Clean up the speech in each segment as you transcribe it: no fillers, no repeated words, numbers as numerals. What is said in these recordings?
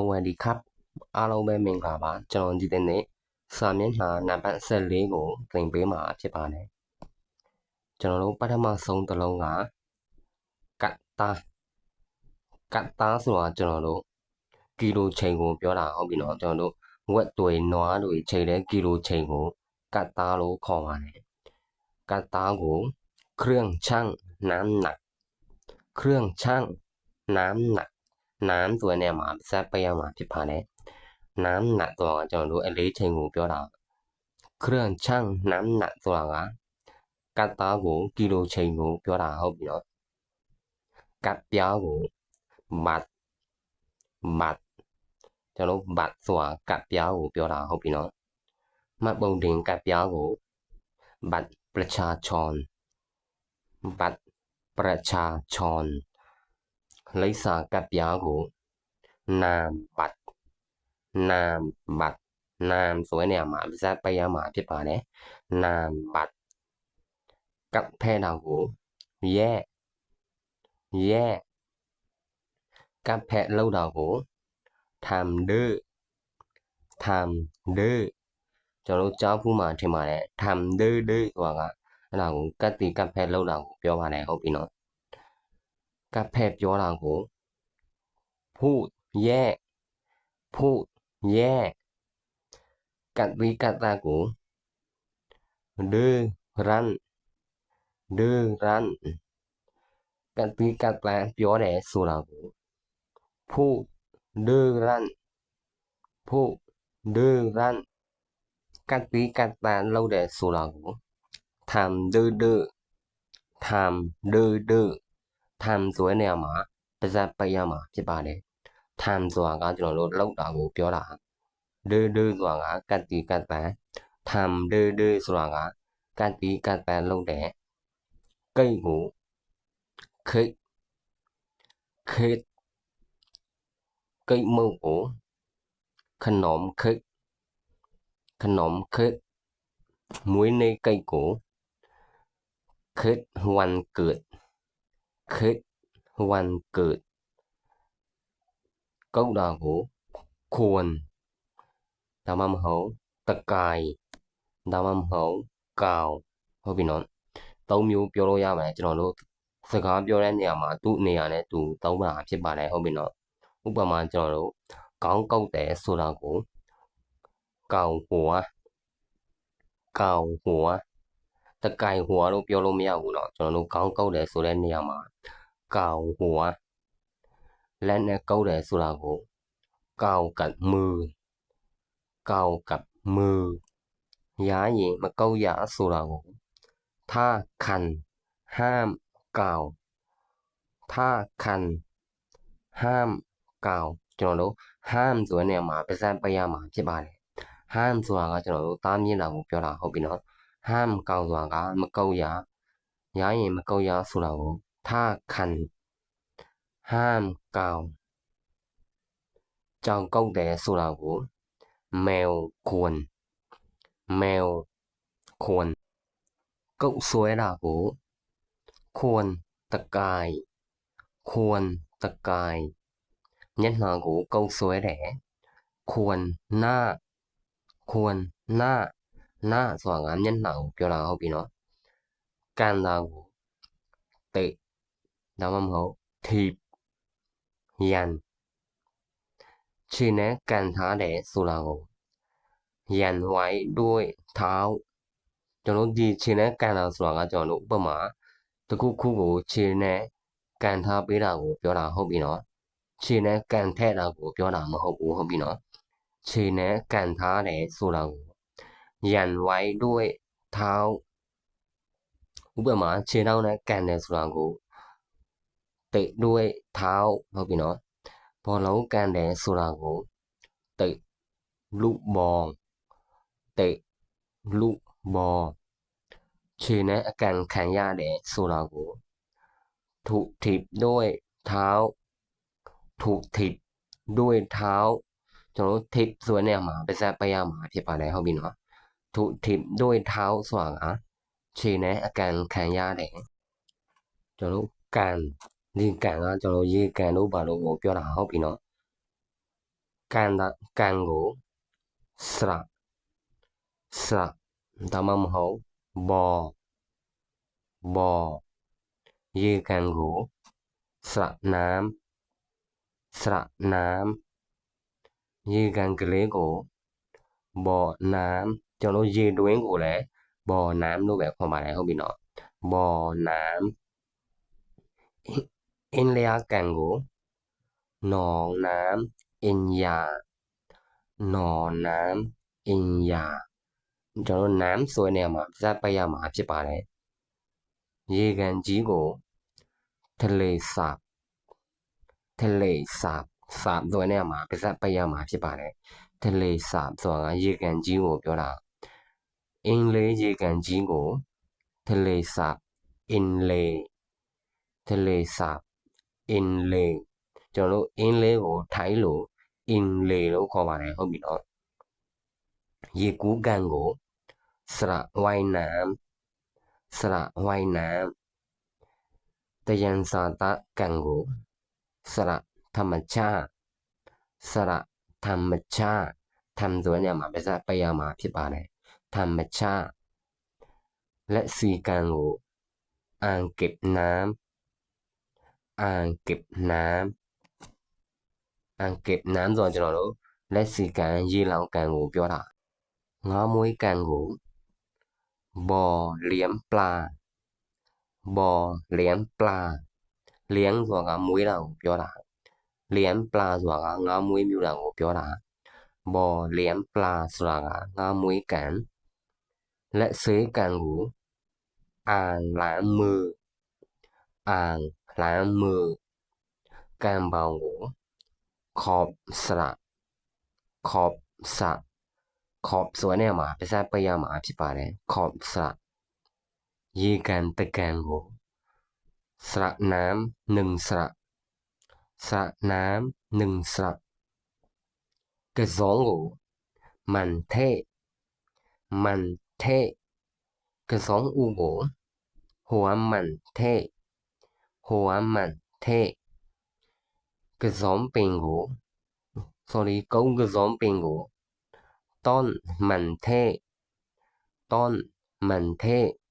วัสดีครับအားလုံးပဲမင်္ဂလာပါကျွန်တော်ဒီနေ့စာမျက်နှာနံပါတ်14ကိုသင်ပေးမှာဖြစ်ပါတယ်ကျွန်တော်တို့ပထမဆုံးတစ်လုံးကကတ်တာဆိုတာကျွန်တော်တို့ကီလိုချိန်ကိုပြောတာဟုတ်ပြီနော်ကျွန်တော်တို့ဝက်တွေနွားတွေချိန်တဲ့ကီလိုချိန်ကိုကတ်တာလို့ခေါ်ပါတယ်ကတ်တာကိုเครื่องชั่งน้ำหนักเครื่องชั่งน้ำหนักน้ำဆိုတဲ့နေရာမှာစပ်ပေးရမှာဖြစ်ပါတယ်น้ำหนักဆိုတာကျွန်တော်တို့အလေးချိန်ကိုပြောတာเครื่องชั่งน้ำหนักဆိုတာကတ်သားကိုကီလိုချိန်ကိုပြောတာဟုတ်ပြီနော်ကတ်ပြားကိုဘတ်ကျွန်တော်ဘတ်ဆိုတာကတ်ပြားကိုပြောတာဟုတ်ပြီနော်မှတ်ပုံတင်ကတ်ပြားကိုဘတ်ประชาชนบัตรประชาชนလိပ်စာကတ်ပြားကိုนามบัตรนามဆိုတဲ့နေရာမှာဇာတ်ပေးရမှာဖြစ်ပါတယ်นามบัตรကတ်ဖဲတာကိုရဲကတ်ဖဲလောက်တာကိုทำดื้อကျွန်တော်ကြားဖူးမှာထင်ပါတယ်ทำดื้อဆိုတာကအဲ့ဒါကိုကတ်တီကတ်ဖဲလောက်တာကိုပြောပါတယ်ဟုတ်ပြီနော်ကတ်ဖဲပြောတာကိုพูดแย่ကတ်တီကတ်တာကိုดื้อรั้นကတ်တီကတ်တာပြောတယ်ဆိုတာကိုพูดดื้อรั้นကတ်တီကတ်တာလောက်တယ်ဆိုတာကိုทำดื้อทำဆိုတဲ့နေရာမှာပါဇက်ပေးရမှာဖြစ်ပါတယ်ทำဆိုတာကကျွန်တော်တို့လောက်တာကိုပြောတာดื้อဆိုတာကကတ်တီကတ်တာทำดื้อဆိုတာကကတ်တီကတ်တာလောက်တယ်ကိတ်ကိုခိတ်မုတ်ကိုขนมခိတ်မွေးနေ့ကိတ်ကိုခိတ်วันเกิดကုတ်တာကိုควรဒါမှမဟုတ်တကိုင်ဒါမှမဟုတ်ကောင်းဟုတ်ပြီနော်သုံးမျိုးပြောလို့ရပါတယ်ကျွန်တော်တို့စကားပြောတဲ့နေရာမှာသူ့နေရာနဲ့သူသုံးတာဖြစ်ပါတယ်ဟုတ်ပြီနော်ဥပမာကျွန်တော်တို့ကောင်းကုတ်တယ်ဆိုတာကိုကောင်းหัวတကိုင်หัวလို့ပြောလို့မရဘူးเนาะကျွန်တော်တို့ကောင်းကုတ်တယ်ဆိုတဲ့နေရာမှာကောင်းหัวလက်နဲ့ကုတ်တယ်ဆိုတာကိုကောင်းกับมือย้ายရင်မကုတ်ရဆိုတာကိုถ้าคันห้ามกาวถ้าคันห้ามกาวကျွန်တော်တို့ห้ามဆိုတဲ့နေရာမှာပါဇက်ပေးရမှာဖြစ်ပါတယ်ห้ามဆိုတာကကျွန်တော်တို့တားမြစ်တာကိုပြောတာဟုတ်ပြီနော်ห้ามกาวဆိုတာကမကုတ်ရย้ายရင်မကုတ်ရဆိုတာကိုถ้าคันห้ามกาวကြောင်ကုတ်တယ်ဆိုတာကိုแมวควรကုတ်ဆွဲတာကိုควรตะกายမျက်နှာကိုကုတ်ဆွဲတယ်ควรหน้าဆိုတာကမျက်နှာကိုပြောတာဟုတ်ပြီနော်ကန်တာကိုเตะဒါမှမဟုတ်ถีบยันခြေနဲ့ကန်ထားတယ်ဆိုတာကိုยันไว้ด้วยเท้าကျွန်တော်ဒီခြေနဲ့ကန်တာဆိုတာကကျွန်တော်တို့ဥပမာတခုခုကိုခြေနဲ့ကန်ထားပေးတာကိုပြောတာဟုတ်ပြီနော်ခြေနဲ့ကန်ထည့်တာကိုပြောတာမဟုတ်ဘူးဟုတ်ပြီနော်ခြေနဲ့ကန်ထားတယ်ဆိုတာကိုยันไว้ด้วยเท้าဥပမာခြေထောက်နဲ့ကန်တယ်ဆိုတာကိုเตะด้วยเท้าဟုတ်ပြီနော်ဘောလုံးကန်တယ်ဆိုတာကိုเตะลูกบอลခြေနဲ့အကန်ခံရတယ်ဆိုတာကိုถูกถีบด้วยเท้าကျွန်တော်ထိပ်ဆိုတဲ့နေရာမှာပါဇက်ပေးရမှာဖြစ်ပါတယ်ဟုတ်ပြီနော်ถูกถีบด้วยเท้าဆိုတာကခြေနဲ့အကန်ခံရတယ်ကျွန်တော်ကန်ဒီကန်ကကျွန်တော်ရေကန်လို့ပါလို့ပြောတာဟုတ်ပြီနော် ကန်ကိုစရဒါမှမဟုတ်ဘောရေကန်ကိုစရน้ำရေကန်ကလေးကိုบ่อน้ำကျွန်တော်တို့ရေတွင်းကိုလည်းบ่อน้ำလို့ပဲခေါ်ပါတယ်ဟုတ်ပြီနော်บ่อน้ำအင်းလျာကန်ကိုหนองน้ำอินยาหนองน้ำอินยาကျွန်တော်တို့น้ำဆိုတဲ့နေရာမှာဇာတ်ပတ်ရမှာဖြစ်ပါတယ်ရေကန်ကြီးကိုทะเลสาบสาบဆိုတဲ့နေရာမှာဇာတ်ပတ်ရမှာဖြစ်ပါတယ်ทะเลสาบဆိုတာကရေကန်ကြီးကိုပြောတာအင်းလေးရေကန်ကြီးကိုทะเลสาบအင်းလေးทะเลสาบအင်းလေးကျွန်တော်တို့အင်းလေးကိုထိုင်းလို့အင်းလေးလို့ခေါ်ပါတယ်ဟုတ်ပြီနော်ရေကူးကန်ကိုสระว่ายน้ำตะยันสาตะกันကိုสระธรรมชาติธรรมชาติทำตัวเนี่ยมาเป็นสัพพยามาဖြစ်ပါတယ်ธรรมชาติและสีกันကိုอ่างเก็บน้ำဆိုတော့ကျွန်တော်တို့လက်စီကန်ရေလောင်ကန်ကိုပြောတာငါးမွေးကန်ကိုบ่อเลี้ยงปลาเลี้ยงဆိုတာကမွေးတာကိုပြောတာเลี้ยงปลาဆိုတာကငါးမွေးမြူတာကိုပြောတာบ่อเลี้ยงปลาဆိုတာကငါးမွေးကန်လက်ဆေးကန်ကိုอ่างล้างมือကန်ပေါင်ကိုขอบสระขอบဆိုတဲ့နေရာမှာပါးစပ်ပိတ်ရမှာဖြစ်ပါတယ်ขอบสระရေကန်တကန်ကိုสระน้ำหนึ่งสระกระสองကိုมันเทกระสองอูကိုหัวมันเทกระสองปิงကိုကုန်းကစုံပင်ကိုต้นมันเท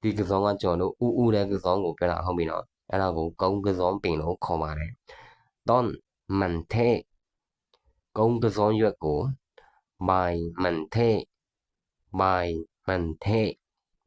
ဒီကစုံကကျွန်တော်တို့ဥတဲ့ကစုံကိုပြောတာဟုတ်ပြီနော်အဲ့ဒါကိုကုန်းကစုံပင်လို့ခေါ်ပါတယ်ต้นมันเทကုန်းကစုံရွက်ကိုใบมันเทใ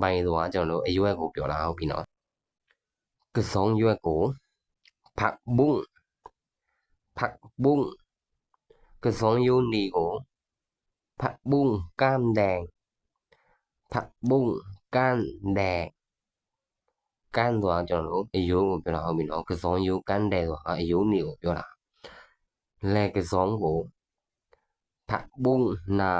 บဆိုတာကျွန်တော်တို့အရွက်ကိုပြောတာဟုတ်ပြီနော်ကစုံရွက်ကိုผักบุ้งကစုံယူနီကိုผักบุ้งก้านแดงก้านဆိုတာကျွန်တော်တို့အယိုးကိုပြောတာဟုတ်ပြီနော်ကစုံယူก้านแดงဆိုတာအယိုးနီကိုပြောတာလက်ကစုံကိုผักบุ้งนา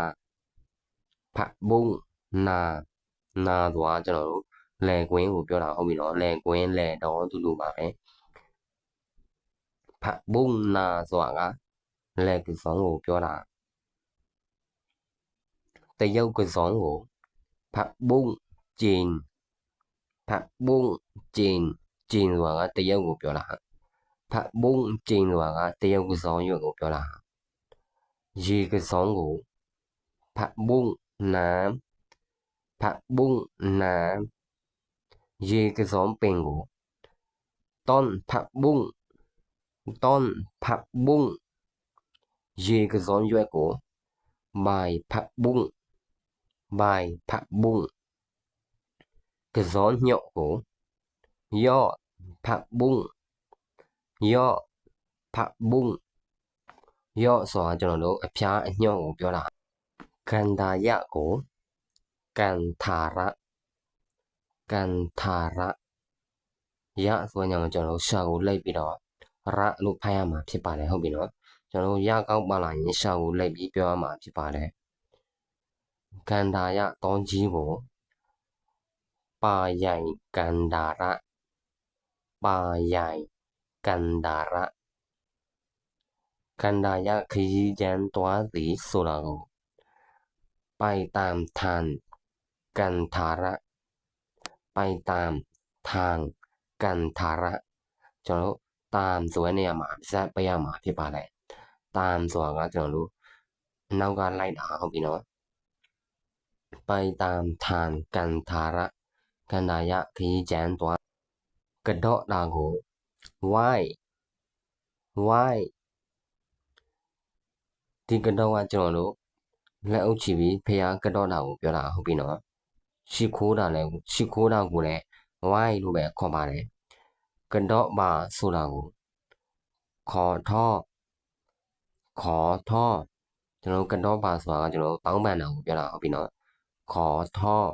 ဆိုတာကျွန်တော်တို့လယ်ကွင်းကိုပြောတာဟုတ်ပြီနော်လယ်ကွင်းလယ်တော်တူတူပါပဲผักบุ้งนาဆိုတာကလက်ကစုံကိုပြောတာတရုတ်ကစုံကိုผักบุ้งจีนဆိုတာကတရုတ်ကိုပြောတာผักบุ้งจีนဆိုတာကတရုတ်ကစုံရွက်ကိုပြောတာရေကစုံကိုผักบุ้งน้ำရေကစုံပင်ကိုต้นผักบุ้งရေကစုံရွက်ကိုใบผักบุ้งကစုံညော့ကိုยอดผักบุ้งยอ့ဆိုတာကျွန်တော်တို့အဖျားအညော့ကိုပြောတာကန်တာရကိုကန်ထာရရဆိုရင်ကျွန်တော်တို့ရှာကိုလိုက်ပြီးတော့ရလို့ဖတ်ရမှာဖြစ်ပါတယ်ဟုတ်ပြီနော်ကျွန်တော်တို့ရကောက်ပါလာရင်ရှာကိုလိုက်ပြီးပြောရမှာဖြစ်ပါတယ်ကန်တာရတောင်းကြီးကိုป่าใหญ่กันดาระကန်ဒါရခရီးချမ်းသွားသည်ဆိုတာကိုไปตามทางกันทาระไปตามทางกันทาระကျွန်တော်တို့ตามဆိုတဲ့နေရာမှာဇာတ်ပေးရမှာဖြစ်ပါတယ်ตามဆိုတာကကျွန်တော်တို့ နောက်ကလိုက်တာဟုတ်ပြီနော်ไปตามทานกันทาระกันดายะခရီးကျမ်းသွားကဒေါ့တာကိုဝိုင်းဒီကဒေါ့ကကျွန်တော်တို့လက်အုပ်ချပြီးဖျားကဒေါ့တာကိုပြောတာဟုတ်ပြီနော်ရှိခိုးတာကိုလည်းဝိုင်းလို့ပဲခေါ်ပါတယ်ကဒေါ့ပါဆိုတာကိုခေါ်ထော့ကျွန်တော်ကဒေါ့ပါဆိုတာကကျွန်တော်တောင်းပန်တာကိုပြောတာဟုတ်ပြီနော်ခေါ်ထော့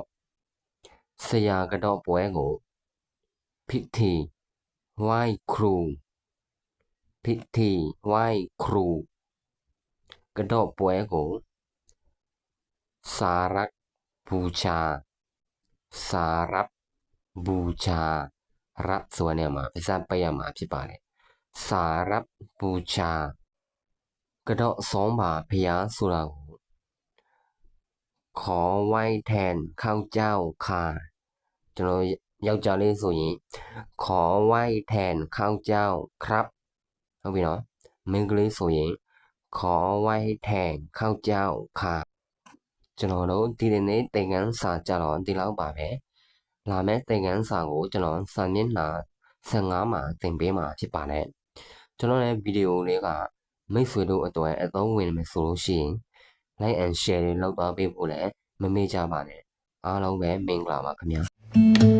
ဆရာကဒေါ့ပွဲကိုพิธีไหว้ครูพิธีไหว้ครูกระดอกပွဲကိုสารักบูชาสารับบูชารับส่วนเนี่ยมาภาษาไปมาဖြစ်ပါတယ်สารับบูชากระดอก2ပါพญาဆိုတာကိုขอไหว้แทนข้าวเจ้าค่ะကျွန်တော်ယောက်ျားလေးဆိုရင်ขอไหว้แทนข้าวเจ้าครับဟုတ်ပြီနော်မိန်းကလေးဆိုရင်ขอไหว้แทนข้าวเจ้าค่ะကျွန်တော်တို့ဒီနေ့သင်ခန်းစာကြတော့ဒီလောက်ပါပဲလာမယ့်သင်ခန်းစာကိုကျွန်တော်စာမျက်နှာ15မှာသင်ပေးမှာဖြစ်ပါတယ်ကျွန်တော်ရဲ့ဗီဒီယိုလေးကမိတ်ဆွေတို့အတွက်အသုံးဝင်မယ်ဆိုလို့ရှိရင် like and share တွေလုပ်သွားပေးဖို့လည်းမမေ့ကြပါနဲ့အားလုံးပဲမင်္ဂလာပါခင်ဗျာ